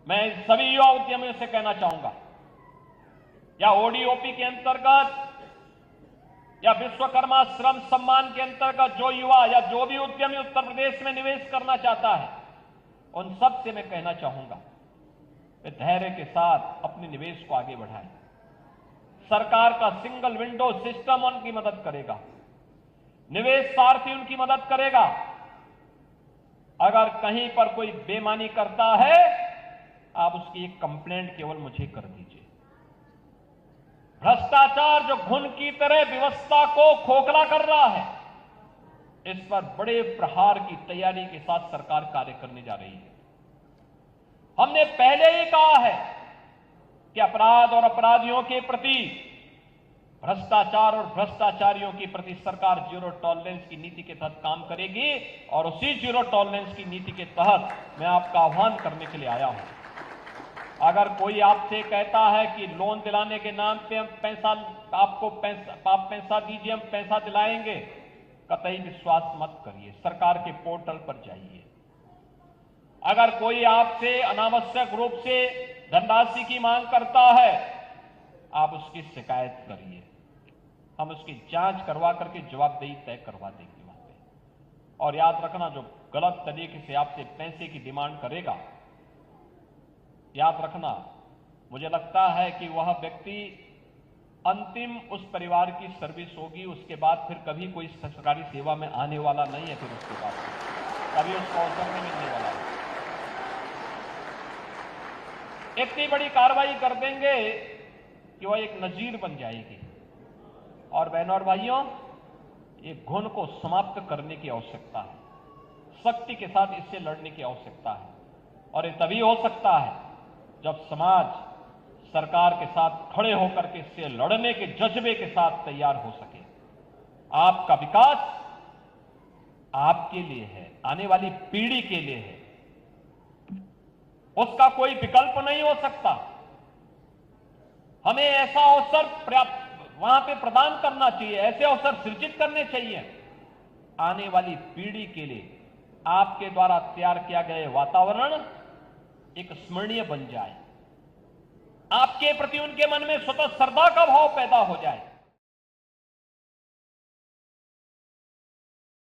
मैं सभी युवा उद्यमियों से कहना चाहूंगा, या ओडीओपी के अंतर्गत या विश्वकर्मा श्रम सम्मान के अंतर्गत जो युवा या जो भी उद्यमी उत्तर प्रदेश में निवेश करना चाहता है, उन सब से मैं कहना चाहूंगा कि धैर्य के साथ अपने निवेश को आगे बढ़ाएं। सरकार का सिंगल विंडो सिस्टम उनकी मदद करेगा, निवेश सारथी उनकी मदद करेगा। अगर कहीं पर कोई बेईमानी करता है, आप उसकी एक कंप्लेंट केवल मुझे कर दीजिए। भ्रष्टाचार जो घुन की तरह व्यवस्था को खोखला कर रहा है, इस पर बड़े प्रहार की तैयारी के साथ सरकार कार्य करने जा रही है। हमने पहले ही कहा है कि अपराध और अपराधियों के प्रति, भ्रष्टाचार और भ्रष्टाचारियों के प्रति सरकार जीरो टॉलरेंस की नीति के तहत काम करेगी, और उसी जीरो टॉलरेंस की नीति के तहत मैं आपका आह्वान करने के लिए आया हूं। अगर कोई आपसे कहता है कि लोन दिलाने के नाम पे हम आप पैसा दीजिए, हम पैसा दिलाएंगे, कतई विश्वास मत करिए। सरकार के पोर्टल पर जाइए। अगर कोई आपसे अनावश्यक रूप से धनराशि की मांग करता है, आप उसकी शिकायत करिए। हम उसकी जांच करवा करके जवाबदेही तय करवा देंगे वहां पे। और याद रखना, जो गलत तरीके से आपसे पैसे की डिमांड करेगा, याद रखना, मुझे लगता है कि वह व्यक्ति अंतिम उस परिवार की सर्विस होगी, उसके बाद फिर कभी कोई सरकारी सेवा में आने वाला नहीं है। फिर उसके बाद कभी उसको अवसर नहीं मिलने वाला है। इतनी बड़ी कार्रवाई कर देंगे कि वह एक नजीर बन जाएगी। और बहनों और भाइयों, ये घुन को समाप्त करने की आवश्यकता है, सख्ती के साथ इससे लड़ने की आवश्यकता है। और ये तभी हो सकता है जब समाज सरकार के साथ खड़े होकर के इससे लड़ने के जज्बे के साथ तैयार हो सके। आपका विकास आपके लिए है, आने वाली पीढ़ी के लिए है, उसका कोई विकल्प नहीं हो सकता। हमें ऐसा अवसर वहां पे प्रदान करना चाहिए, ऐसे अवसर सृजित करने चाहिए आने वाली पीढ़ी के लिए। आपके द्वारा तैयार किया गया वातावरण एक स्मरणीय बन जाए, आपके प्रति उनके मन में स्वतः श्रद्धा का भाव पैदा हो जाए।